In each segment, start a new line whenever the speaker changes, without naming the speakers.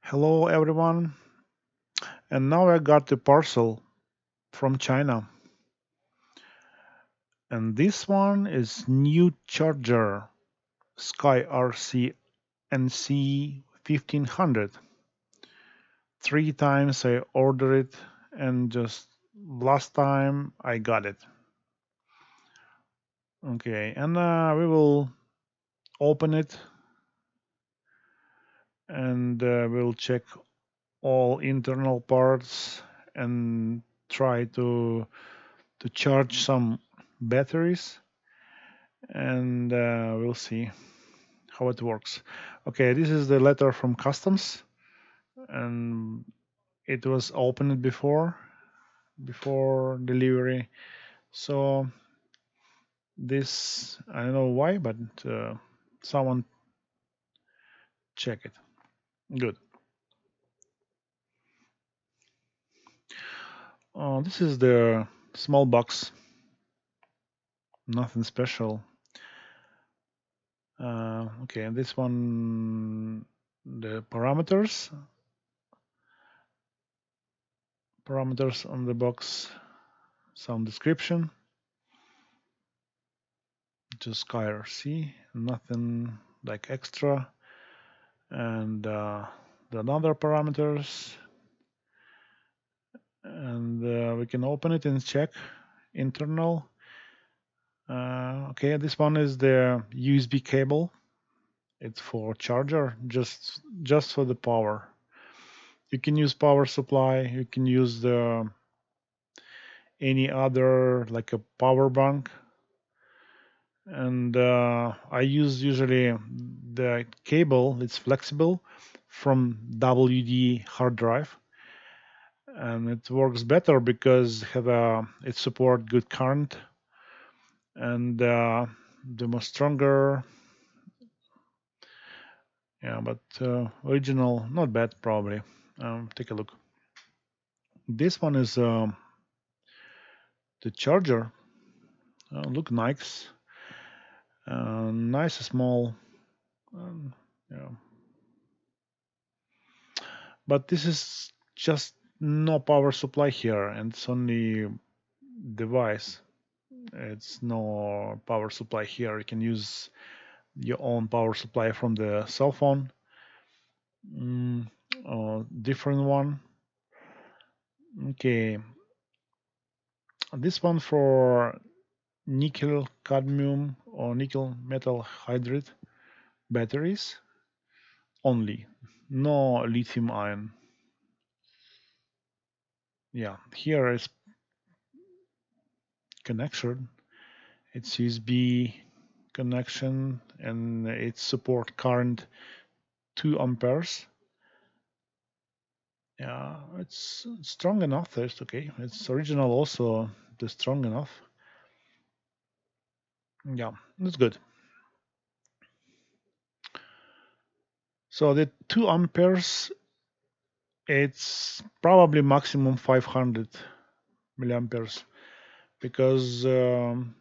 Hello everyone, and now I got the parcel from China, and this one is new charger SkyRC NC 1500. Three times I ordered it, and just last time I got it. Okay, and we will open it and we'll check all internal parts and try to charge some batteries and we'll see how it works. Okay, this is the letter from customs, and it was opened before delivery. So this I don't know why, but someone check it. Good. This is the small box. Nothing special. Okay, and this one, the parameters on the box, some description, just SkyRC, nothing like extra, and the other parameters, and we can open it and check internal. Okay, this one is the USB cable. It's for charger, just for the power. You can use power supply. You can use the any other like a power bank. And I use usually the cable. It's flexible from WD hard drive, and it works better because it support good current, and the more stronger. Yeah, but original not bad probably. Take a look. This one is the charger. Look nice, nice small. Um, yeah, but this is just no power supply here, and it's only device. It's no power supply here. You can use your own power supply from the cell phone. Mm, different one. Okay, this one for nickel cadmium or nickel metal hydride batteries only, no lithium ion. Yeah, here is connection. It's USB connection and it support current 2 amperes. Yeah, it's strong enough. It's okay. It's original also. The strong enough. Yeah, that's good. So the 2 amperes, it's probably maximum 500 milliamperes because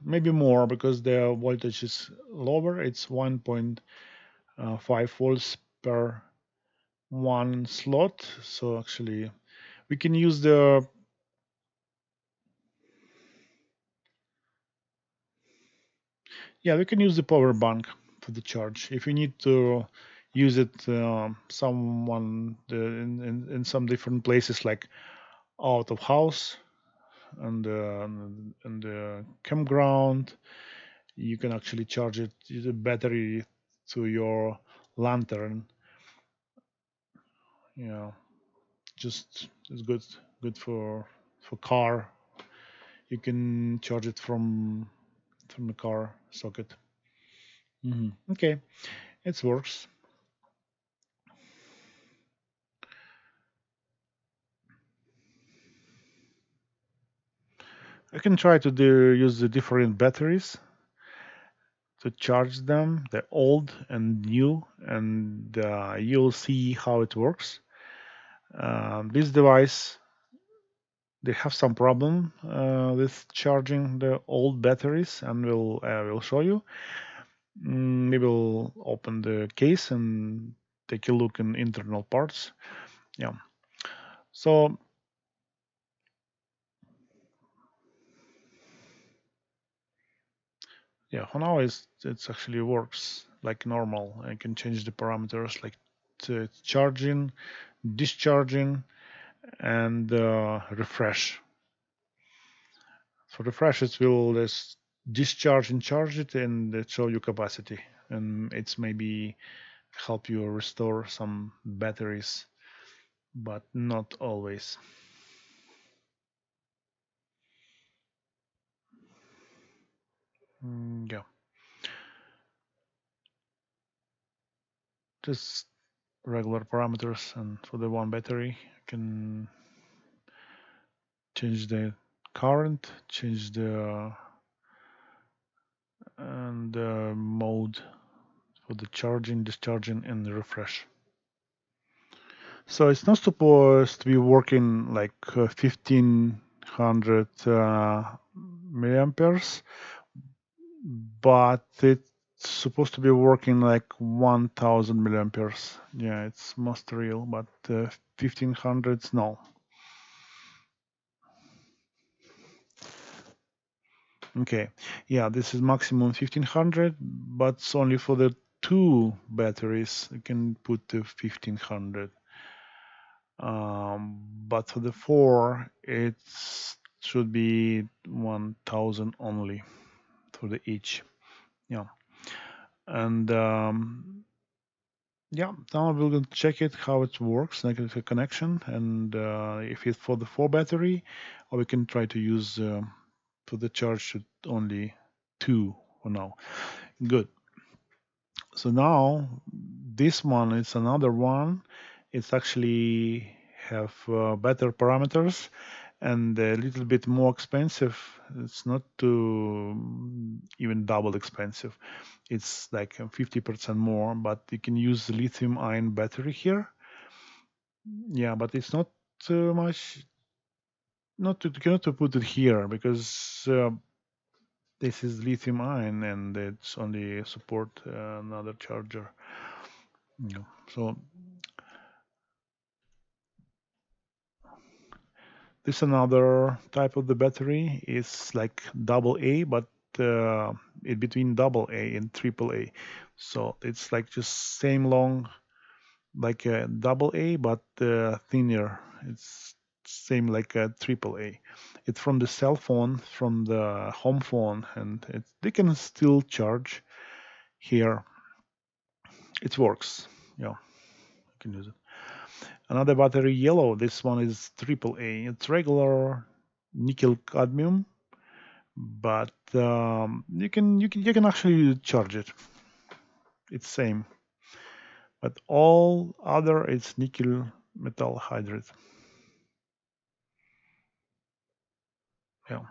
maybe more because the voltage is lower. It's 1.5 volts per one slot. So actually, we can use the we can use the power bank for the charge if you need to use it someone in some different places like out of house and the campground. You can actually charge it use a battery to your lantern. You know, just it's good for car. You can charge it from the car socket. Okay, it works. I can try to use the different batteries to charge them, the old and new, and you'll see how it works. This device, they have some problem with charging the old batteries, and we'll show you. Maybe we'll open the case and take a look in internal parts. Yeah. So yeah, for now it's actually works like normal. I can change the parameters like to charging, discharging, and refresh. For refresh, it will just discharge and charge it, and it show you capacity, and it's maybe help you restore some batteries, but not always. Yeah, just regular parameters, and for the one battery, you can change the current, change the and mode for the charging, discharging, and the refresh. So it's not supposed to be working like 1500 milliamperes, but it's supposed to be working like 1000 milliamperes. Yeah, it's most real, but 1500s, no. Okay, yeah, this is maximum 1500, but it's only for the two batteries. You can put the 1500. But for the four, it should be 1000 only for the each. Yeah, and yeah, now we'll check it how it works, like a connection, and if it's for the four battery, or we can try to use for the charge only two for now. Good. So now this one is another one. It's actually have better parameters and a little bit more expensive. It's not too even double expensive. It's like 50% more, but you can use the lithium ion battery here. Yeah, but it's not too much. Not to cannot to put it here because this is lithium ion and it's only support another charger. Yeah. So this another type of the battery is like double A, but in between double A and triple A. So it's like just same long like a double A, but thinner. It's same like a triple A. It's from the cell phone, from the home phone, and they can still charge here. It works. Yeah, you can use it. Another battery yellow. This one is triple A. It's regular nickel cadmium, but you can actually charge it. It's same, but all other it's nickel metal hydride. Yeah,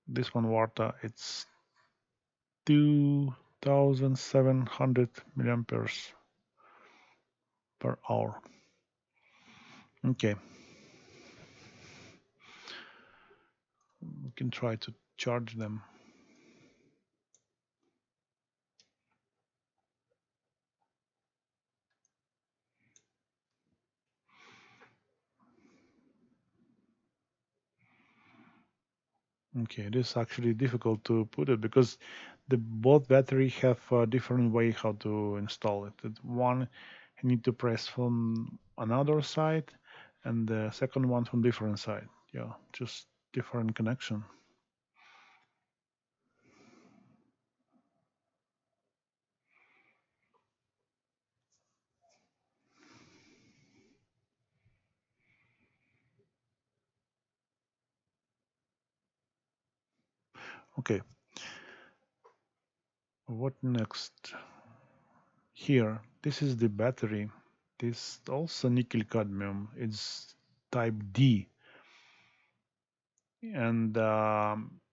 this one Warta it's 2700 milliamperes per hour. Okay, we can try to charge them. Okay, it is actually difficult to put it because the both battery have a different way how to install it. One you need to press from another side, and the second one from different side. Yeah, just different connection. Okay, what next? Here, this is the battery. This also nickel cadmium. It's type D, and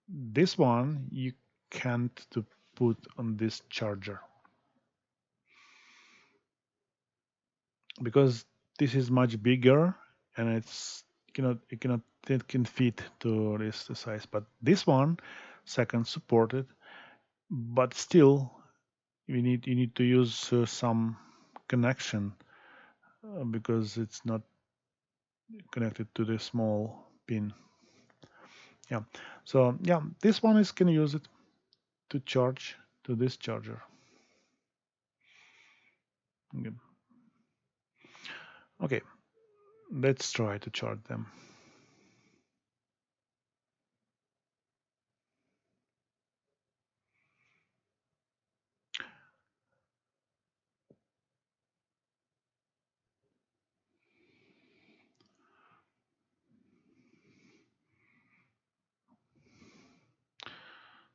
this one you can't to put on this charger because this is much bigger and it can fit to this size. But this one, second supported, but still you need to use some connection because it's not connected to the small pin. Yeah. So yeah, this one is can use it to charge to this charger. Okay. Okay. Let's try to charge them.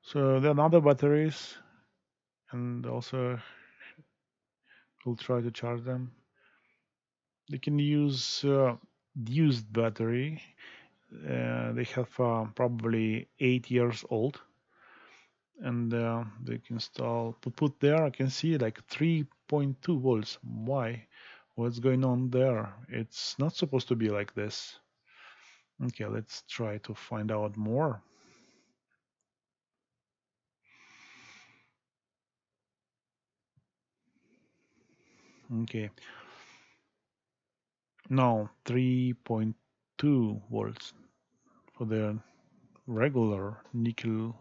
So there are other batteries, and also we'll try to charge them. They can use used battery. They have probably 8 years old, and they can install to put there. I can see like 3.2 volts. Why? What's going on there? It's not supposed to be like this. Okay, let's try to find out more. Okay, now 3.2 volts for the regular nickel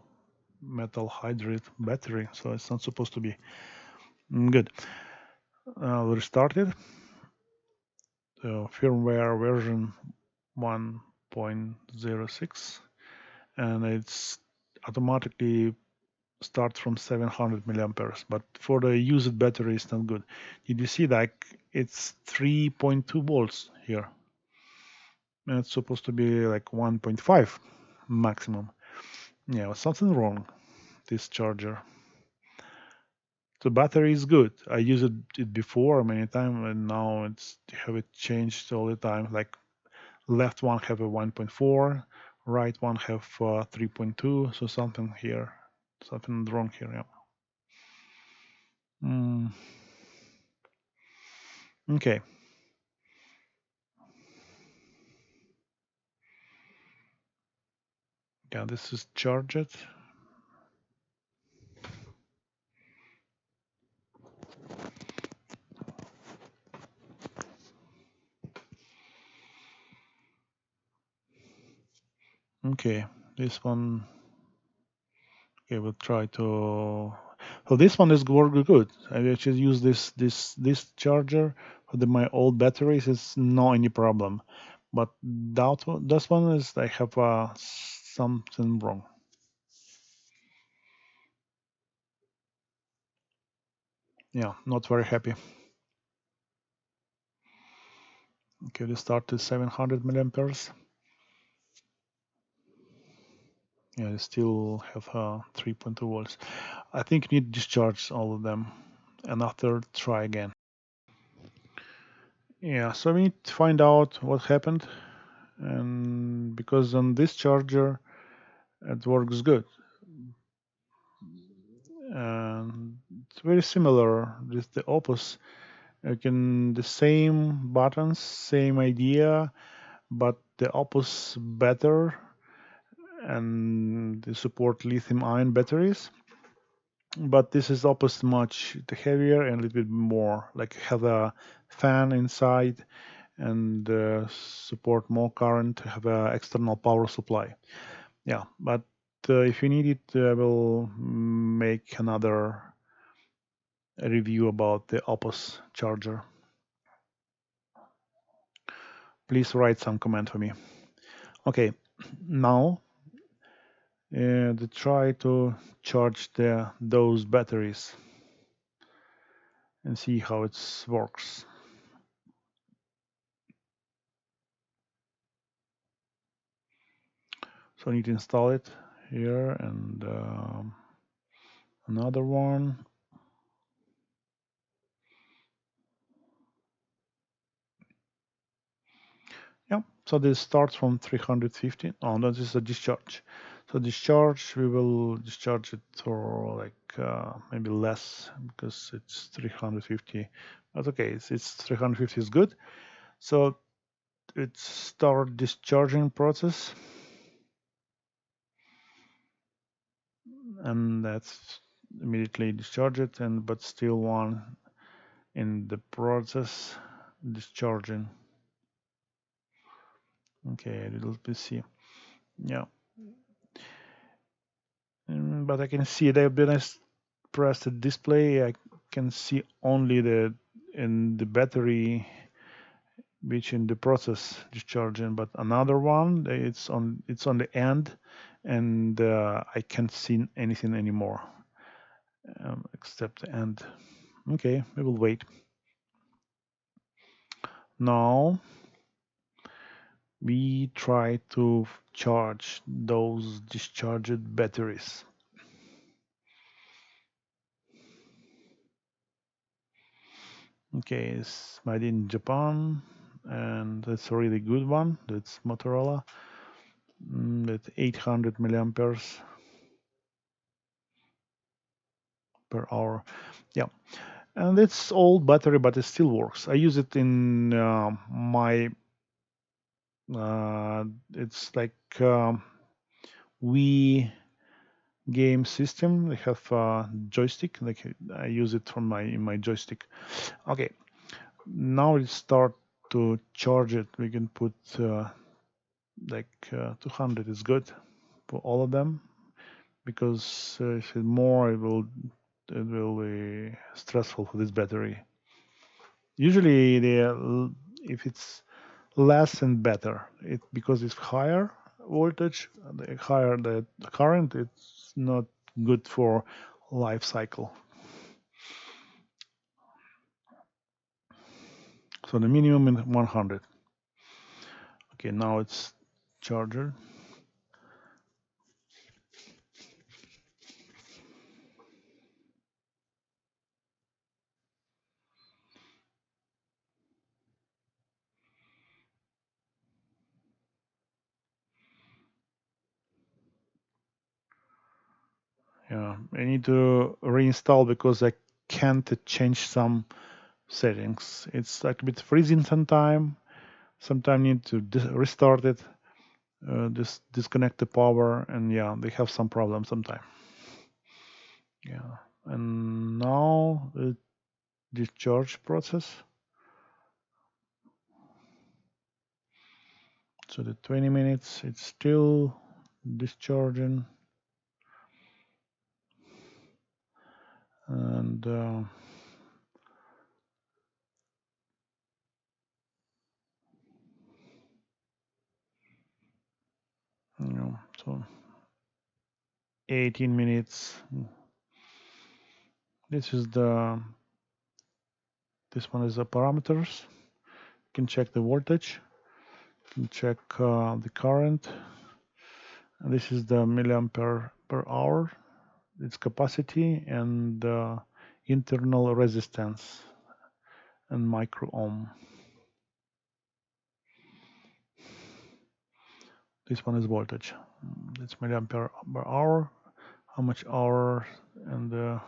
metal hydride battery, so it's not supposed to be good. We'll restart it. The firmware version 1.06, and it's automatically starts from 700 milliamperes, but for the used battery it's not good. Did you see that it's 3.2 volts here, and it's supposed to be like 1.5 maximum. Yeah, something wrong this charger. The battery is good. I used it before many times, and now it's have it changed all the time. Like left one have a 1.4, right one have 3.2. So something here, something wrong here. Yeah. Okay. Yeah, this is charged. Okay, this one. Okay, we'll try to. So this one is working good. I actually use this charger for my old batteries. It's no any problem, but this one is I have something wrong. Yeah, not very happy. Okay, we start to 700 milliamperes. Yeah, I still have 3.2 volts. I think need discharge all of them, and after try again. Yeah, so we need to find out what happened, and because on this charger it works good, and it's very similar with the Opus. You can the same buttons, same idea, but the Opus better, and they support lithium-ion batteries. But this is Opus much heavier and a little bit more, like have a fan inside and support more current, have an external power supply. Yeah, but if you need it, I will make another review about the Opus charger. Please write some comment for me. Okay, now to try to charge those batteries and see how it works. So I need to install it here and another one. Yeah, so this starts from 350. Oh, no, this is a discharge. So discharge, we will discharge it for like maybe less because it's 350. But okay, it's 350 is good. So it start discharging process, and that's immediately discharged. And but still one in the process. discharging. Okay, little PC. Yeah. But I can see that when I press the display, I can see only the in the battery which in the process discharging. But another one, it's on the end, and I can't see anything anymore except the end. Okay, we will wait. Now we try to charge those discharged batteries. Okay, it's made in Japan, and that's a really good one. That's Motorola. At 800 milliamperes per hour. Yeah, and it's old battery, but it still works. I use it in my. It's like Wii game system. They have a joystick. Like I use it from my joystick. Okay, now it start to charge it. We can put 200 is good for all of them, because if it's more, it will be stressful for this battery. Usually, if it's less and better, because it's higher voltage, the higher the current, it's not good for life cycle. So the minimum is 100. Okay, now it's charger. Yeah, I need to reinstall because I can't change some settings. It's like a bit freezing sometime. Sometimes need to restart it, disconnect the power, and yeah, they have some problems sometimes. Yeah, and now the discharge process. So the 20 minutes, it's still discharging, and so 18 minutes. This is this one is the parameters. You can check the voltage, you can check the current, and this is the milliampere per hour, its capacity, and internal resistance and micro ohm. This one is voltage. It's milliampere per hour. How much hour? And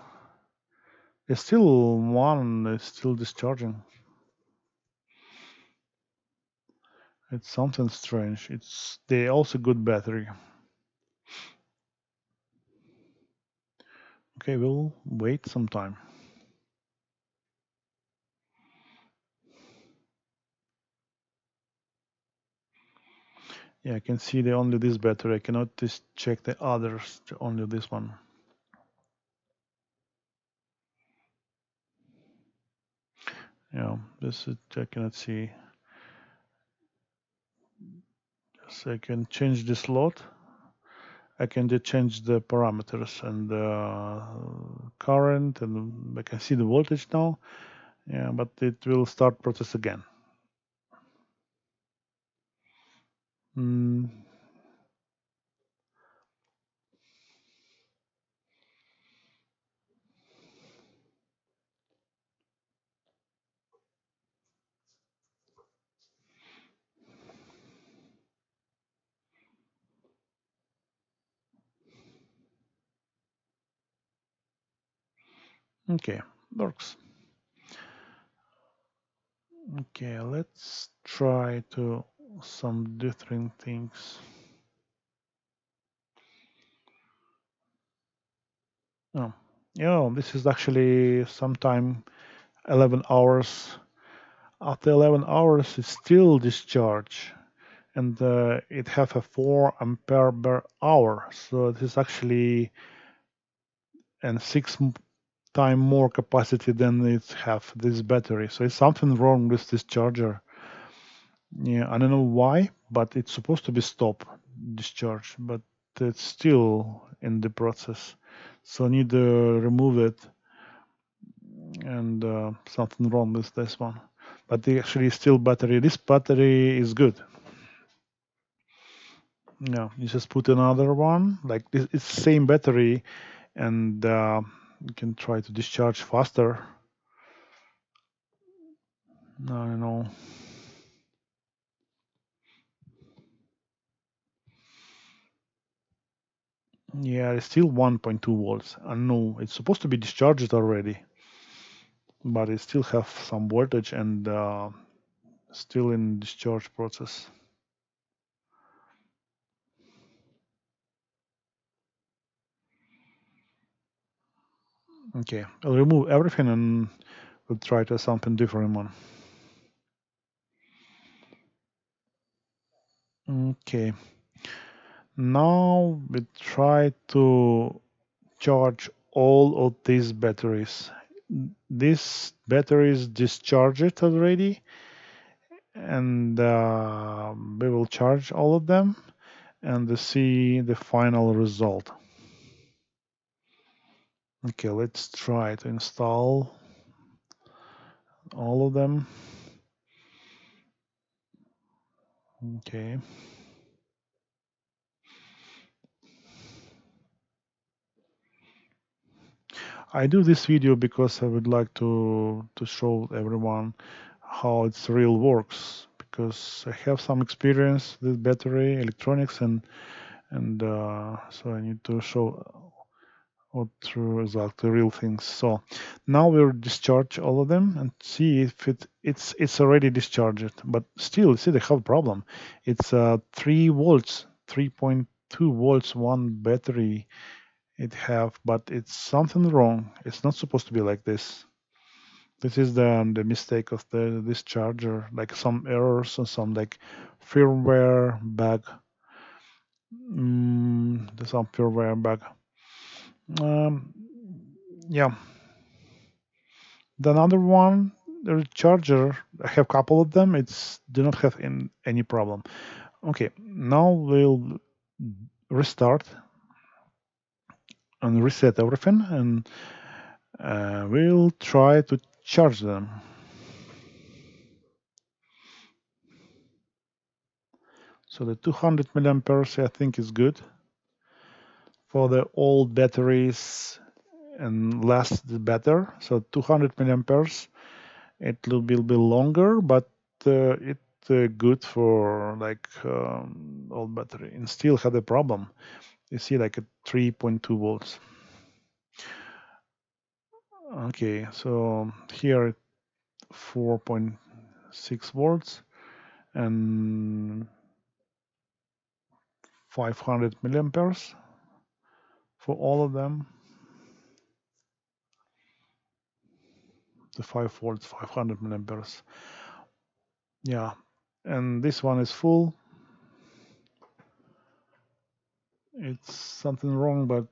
it's still one. It's still discharging. It's something strange. It's they also good battery. Okay, we'll wait some time. Yeah, I can see the only this battery. I cannot just check the others. Only this one. Yeah, this is I cannot see. So I can change the slot. I can just change the parameters and the current, and I can see the voltage now. Yeah, but it will start process again. Mm, okay, works. Okay, let's try to some different things. Oh, yeah, this is actually sometime 11 hours After 11 hours, it's still discharge, and it have a 4 ampere per hour. So it is actually and 6 times more capacity than it have this battery. So it's something wrong with this charger. Yeah, I don't know why, but it's supposed to be stop discharge, but it's still in the process. So I need to remove it, and something wrong with this one. But the actually still battery. This battery is good. Yeah, you just put another one like this. It's same battery, and you can try to discharge faster. I don't know. Yeah, it's still 1.2 volts. I know it's supposed to be discharged already, but it still have some voltage and still in discharge process. Okay, I'll remove everything and we'll try to something different one. Okay, now we try to charge all of these batteries. These batteries discharged already, and we will charge all of them and see the final result. Okay, let's try to install all of them. Okay. I do this video because I would like to show everyone how it's real works, because I have some experience with battery electronics, and so I need to show what true result, the real things. So now we'll discharge all of them and see if it's already discharged, but still see they have a problem. It's 3 volts, 3.2 volts, one battery it have, but it's something wrong. It's not supposed to be like this. This is the mistake of this charger, like some errors or some like firmware bug. There's some firmware bug. Um, yeah. The another one, the charger, I have a couple of them. It's do not have any problem. Okay, now we'll restart and reset everything, and we'll try to charge them. So the 200 milliamperes I think is good for the old batteries and last better. So 200 milliamperes, it will be longer, but it good for like old battery, and still had a problem. You see like a 3.2 volts. Okay, so here 4.6 volts and 500 milliamperes for all of them. The 5 volts, 500 milliamperes. Yeah, and this one is full. It's something wrong, but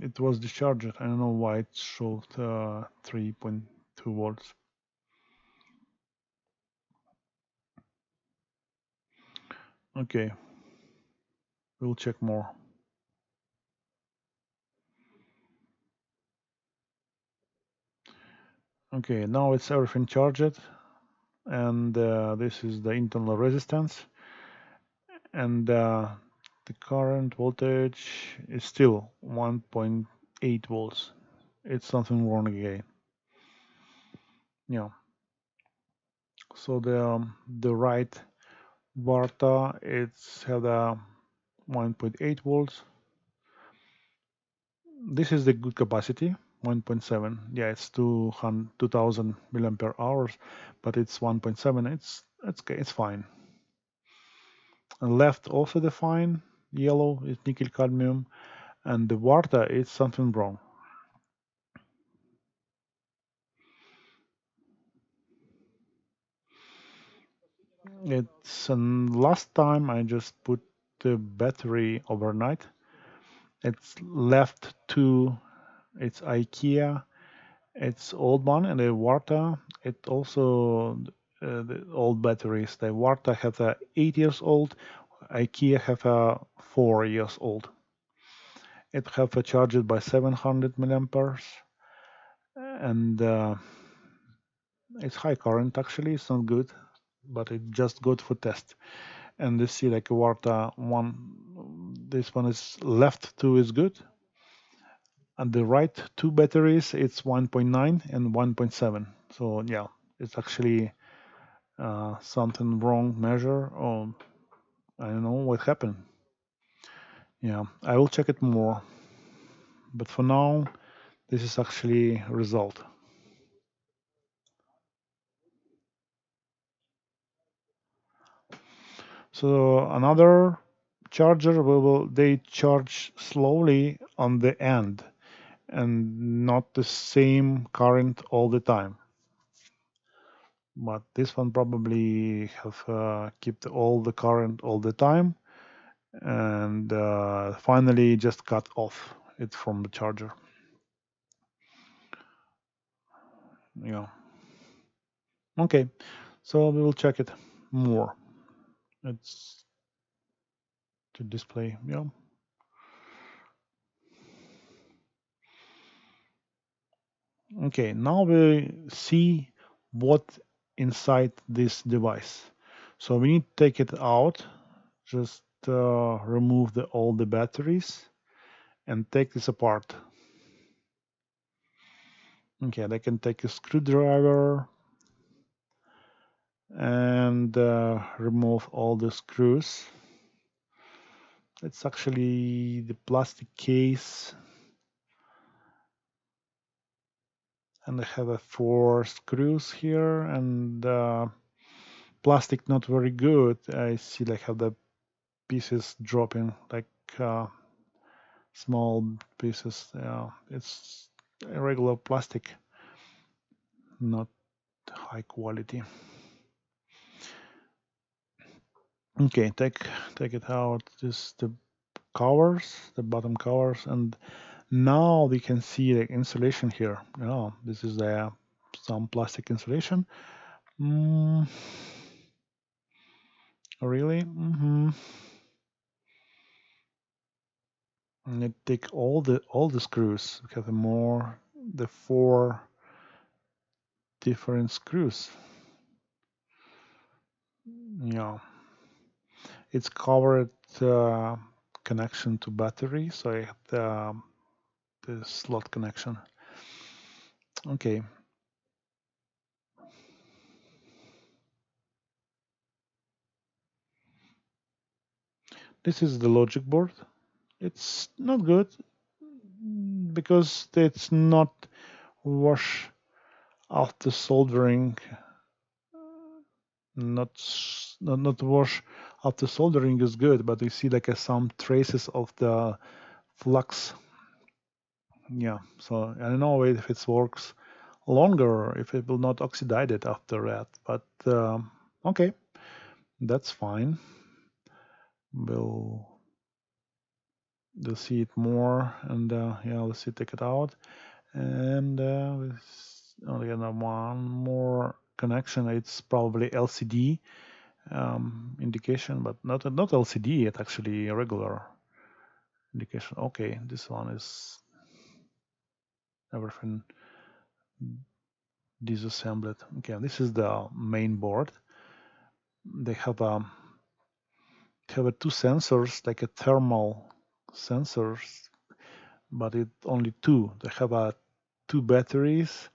it was discharged. I don't know why it showed 3.2 volts. Okay, we'll check more. Okay, now it's everything charged, and this is the internal resistance, and the current voltage is still 1.8 volts. It's something wrong again. Yeah. So the right Varta it's had a 1.8 volts. This is the good capacity, 1.7. Yeah, it's 2000 milliampere hours, but it's 1.7. It's okay, it's fine. And left also the fine, yellow is nickel cadmium, and the Varta is something wrong. It's last time I just put the battery overnight. It's left two. It's IKEA. It's old one and the Warta. It also the old batteries. The Warta have a 8 years old. IKEA have a 4 years old. It have a charged by 700 milliamperes and it's high current actually. It's not good, but it's just good for test. And you see like Warta one. This one is left two is good. And the right two batteries it's 1.9 and 1.7. So yeah, it's actually something wrong measure or I don't know what happened. Yeah, I will check it more. But for now, this is actually result. So another charger they charge slowly on the end and not the same current all the time. But this one probably have kept all the current all the time and finally just cut off it from the charger. Yeah. Okay. So we will check it more. It's to display. Yeah. Okay. Now we see what inside this device. So we need to take it out. Just remove all the batteries and take this apart. Okay, I can take a screwdriver and remove all the screws. It's actually the plastic case, and I have 4 screws here, and plastic not very good. I see like have the pieces dropping like uh, small pieces. It's regular plastic, not high quality. Okay, take it out. Just the covers, the bottom covers, and now we can see the insulation here. Oh, this is some plastic insulation. Mm, really? Mm-hmm. And it take all the screws. We have the 4 different screws. Yeah, it's covered connection to battery, so I have the slot connection. Okay. This is the logic board. It's not good because it's not wash after soldering. Not wash after soldering is good, but you see like some traces of the flux. Yeah, so I don't know if it works longer, if it will not oxidize it after that. But okay, that's fine. We'll see it more, and yeah, let's see, take it out, and only one more connection. It's probably LCD indication, but not LCD. It's actually a regular indication. Okay, this one is everything disassembled. Okay, this is the main board. They have 2 sensors, like a thermal sensors, but it only 2. They have 2 batteries,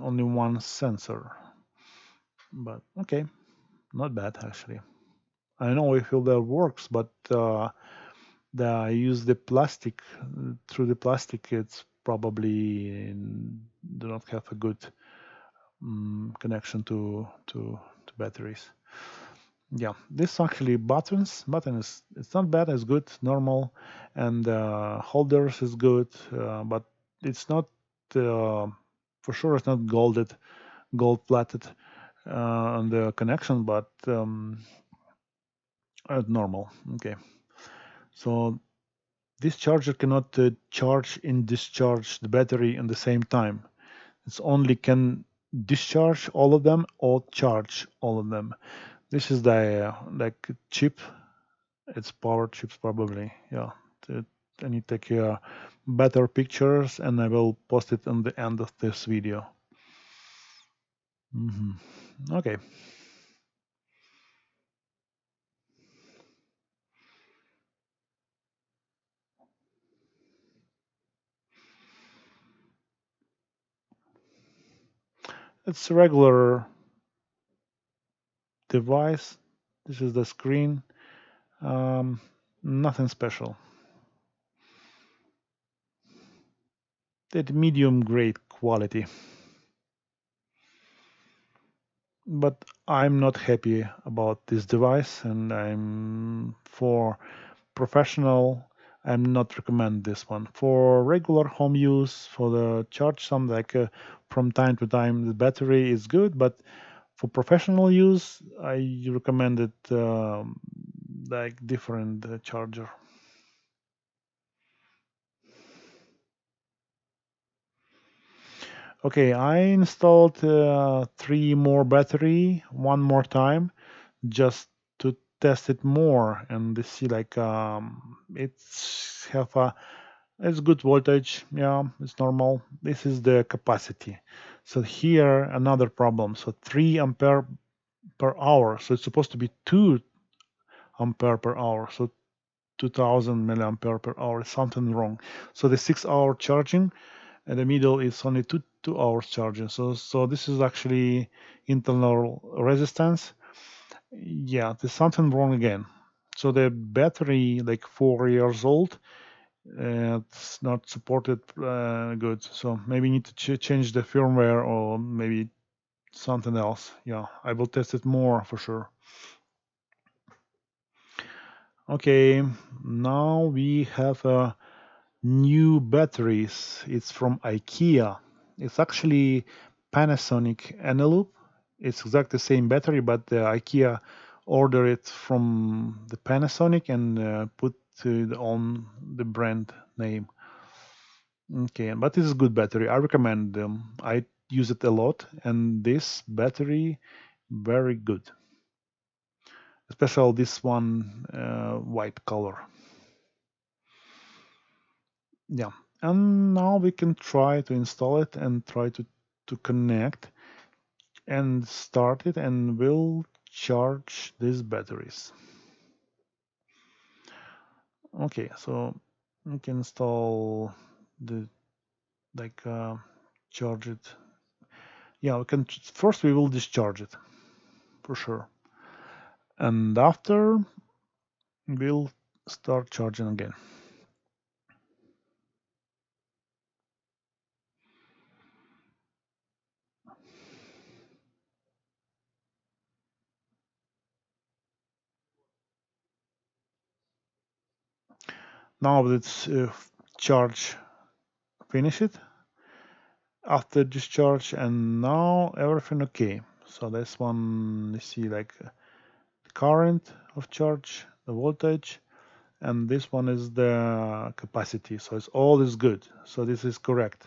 only 1 sensor. But okay, not bad actually. I don't know if it works, but I use the plastic. Through the plastic, it's probably do not have a good connection to batteries. Yeah, this actually button is it's not bad, it's good, normal, and holders is good, but it's not for sure it's not gold plated. on the connection, but normal. Okay, so this charger cannot charge and discharge the battery in the same time. It's only can discharge all of them or charge all of them. This is the like chip. It's power chips probably. Yeah. I need to take better pictures and I will post it on the end of this video. Okay. It's a regular device. This is the screen. Um, Nothing special. That medium grade quality. But I'm not happy about this device, and I'm for professional. I'm not recommend this one for regular home use. For the charge, some like from time to time, the battery is good, but for professional use, I recommend it like different charger. Okay, I installed three more battery one more time just to test it more and to see like it's good voltage. Yeah, it's normal. This is the capacity. So here another problem. So 3 ampere per hour. So it's supposed to be 2 ampere per hour. So 2000 milliampere per hour. Something wrong. So the 6 hour charging and the middle is only two hours charging. So this is actually internal resistance. Yeah, there's something wrong again. So the battery, like 4 years old, it's not supported good. So maybe need to change the firmware or maybe something else. Yeah, I will test it more for sure. Okay, now we have new batteries. It's from IKEA. It's actually Panasonic Eneloop. It's exactly the same battery, but IKEA order it from the Panasonic and put on the brand name. Okay, but it's a good battery. I recommend them. I use it a lot, and this battery very good. Especially this one white color. Yeah, and now we can try to install it and try to connect and start it, and we'll charge these batteries. Okay, so we can install the like charge it. Yeah, we can first we will discharge it for sure, and after we'll start charging again. Now let's charge, finish it after discharge, and now everything okay. So this one, you see like the current of charge, the voltage, and this one is the capacity. So it's all is good. So this is correct.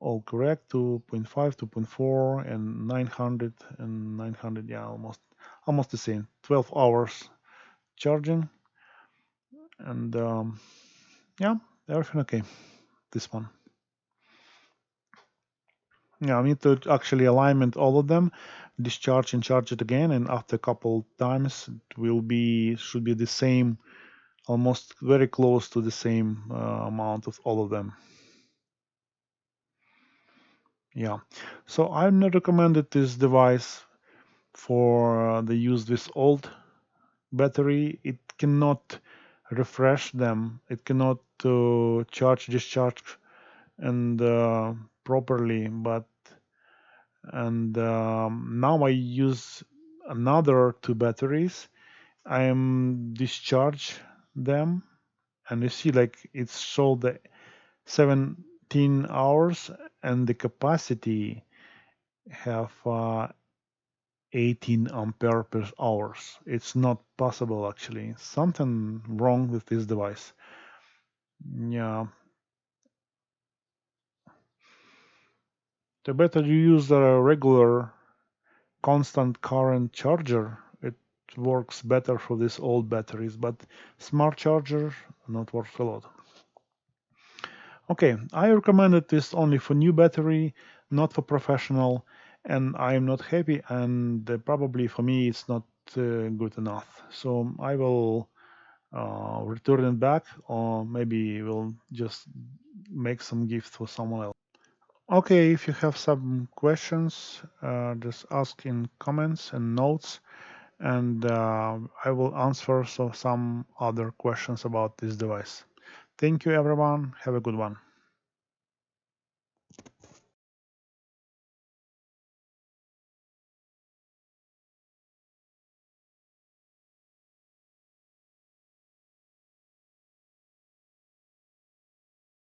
All correct. 2.5, 2.4, and 900 and 900. Yeah, almost the same. 12 hours charging, and yeah, everything okay. This one. Yeah, I need to actually alignment all of them, discharge and charge it again, and after a couple times, it will be should be the same, almost very close to the same amount of all of them. Yeah, so I've not recommended this device for the use with old battery. It cannot refresh them. It cannot charge, discharge, and properly, but and now I use another two batteries. I am discharge them, and you see like it's show the 17 hours, and the capacity have 18 ampere per hours. It's not possible actually. Something wrong with this device. Yeah. The better you use a regular constant current charger, it works better for these old batteries, but smart charger not worth a lot. Okay, I recommended this only for new battery, not for professional, and I am not happy, and probably for me it's not good enough. So I will return it back, or maybe we'll just make some gift for someone else. Okay, if you have some questions, just ask in comments and notes, and I will answer some other questions about this device. Thank you, everyone. Have a good one.